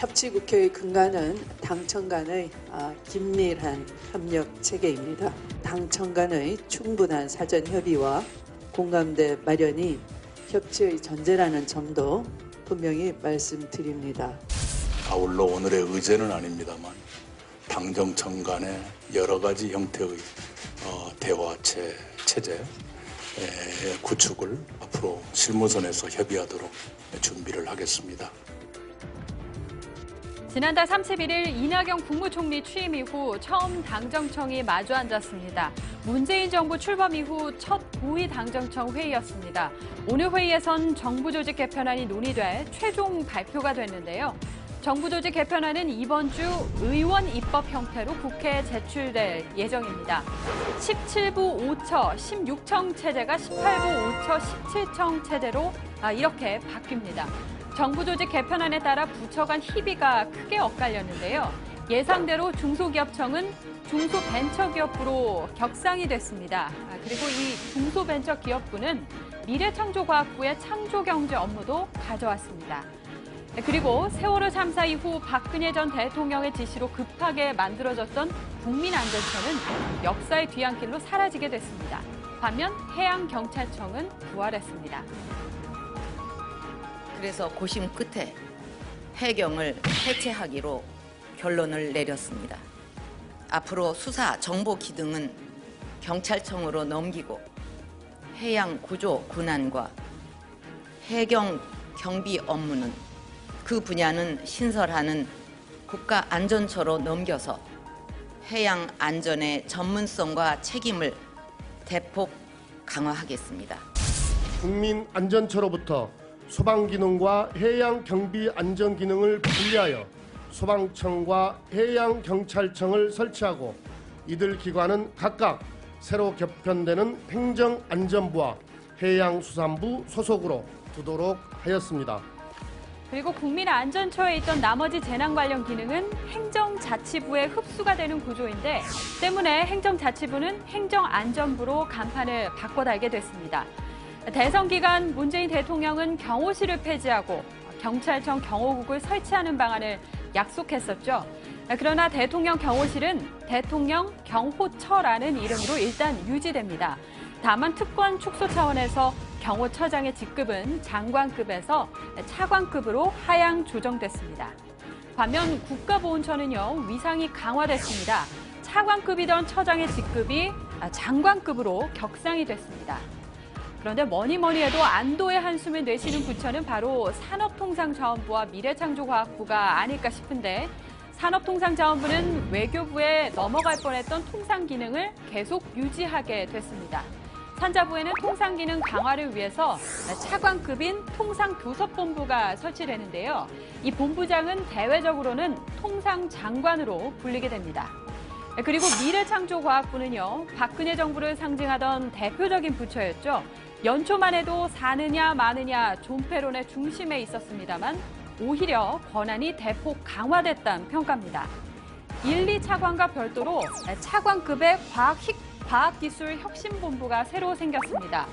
협치국회의 근간은 당청 간의 긴밀한 협력 체계입니다. 당청 간의 충분한 사전 협의와 공감대 마련이 협치의 전제라는 점도 분명히 말씀드립니다. 아울러 오늘의 의제는 아닙니다만 당정청 간의 여러 가지 형태의 대화체 체제 구축을 앞으로 실무선에서 협의하도록 준비를 하겠습니다. 지난달 31일 이낙연 국무총리 취임 이후 처음 당정청이 마주 앉았습니다. 문재인 정부 출범 이후 첫 고위 당정청 회의였습니다. 오늘 회의에선 정부 조직 개편안이 논의돼 최종 발표가 됐는데요. 정부 조직 개편안은 이번 주 의원 입법 형태로 국회에 제출될 예정입니다. 17부 5처, 16청 체제가 18부 5처, 17청 체제로 이렇게 바뀝니다. 정부 조직 개편안에 따라 부처 간 희비가 크게 엇갈렸는데요. 예상대로 중소기업청은 중소벤처기업부로 격상이 됐습니다. 그리고 이 중소벤처기업부는 미래창조과학부의 창조경제 업무도 가져왔습니다. 그리고 세월호 참사 이후 박근혜 전 대통령의 지시로 급하게 만들어졌던 국민안전처는 역사의 뒤안길로 사라지게 됐습니다. 반면 해양경찰청은 부활했습니다. 그래서 고심 끝에 해경을 해체하기로 결론을 내렸습니다. 앞으로 수사, 정보 기능은 경찰청으로 넘기고 해양 구조 군안과 해경 경비 업무는 그 분야는 신설하는 국가안전처로 넘겨서 해양 안전의 전문성과 책임을 대폭 강화하겠습니다. 국민안전처로부터 소방기능과 해양경비안전기능을 분리하여 소방청과 해양경찰청을 설치하고 이들 기관은 각각 새로 개편되는 행정안전부와 해양수산부 소속으로 두도록 하였습니다. 그리고 국민안전처에 있던 나머지 재난 관련 기능은 행정자치부에 흡수가 되는 구조인데 때문에 행정자치부는 행정안전부로 간판을 바꿔 달게 됐습니다. 대선 기간 문재인 대통령은 경호실을 폐지하고 경찰청 경호국을 설치하는 방안을 약속했었죠. 그러나 대통령 경호실은 대통령 경호처라는 이름으로 일단 유지됩니다. 다만 특권 축소 차원에서 경호처장의 직급은 장관급에서 차관급으로 하향 조정됐습니다. 반면 국가보훈처는요, 위상이 강화됐습니다. 차관급이던 처장의 직급이 장관급으로 격상이 됐습니다. 그런데 뭐니 해도 안도의 한숨을 내쉬는 부처는 바로 산업통상자원부와 미래창조과학부가 아닐까 싶은데 산업통상자원부는 외교부에 넘어갈 뻔했던 통상 기능을 계속 유지하게 됐습니다. 산자부에는 통상 기능 강화를 위해서 차관급인 통상교섭본부가 설치되는데요. 이 본부장은 대외적으로는 통상장관으로 불리게 됩니다. 그리고 미래창조과학부는요, 박근혜 정부를 상징하던 대표적인 부처였죠. 연초만 해도 사느냐 마느냐 존폐론의 중심에 있었습니다만 오히려 권한이 대폭 강화됐다는 평가입니다. 1, 2차관과 별도로 차관급의 과학기술혁신본부가 새로 생겼습니다.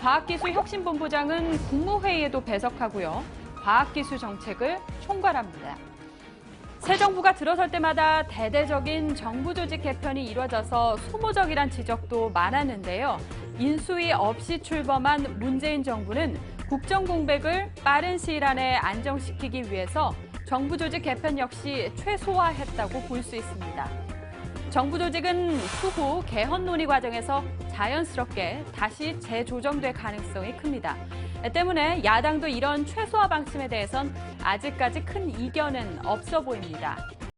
과학기술혁신본부장은 국무회의에도 배석하고요. 과학기술 정책을 총괄합니다. 새 정부가 들어설 때마다 대대적인 정부 조직 개편이 이뤄져서 소모적이란 지적도 많았는데요. 인수위 없이 출범한 문재인 정부는 국정 공백을 빠른 시일 안에 안정시키기 위해서 정부 조직 개편 역시 최소화했다고 볼 수 있습니다. 정부 조직은 후후 개헌 논의 과정에서 자연스럽게 다시 재조정될 가능성이 큽니다. 때문에 야당도 이런 최소화 방침에 대해선 아직까지 큰 이견은 없어 보입니다.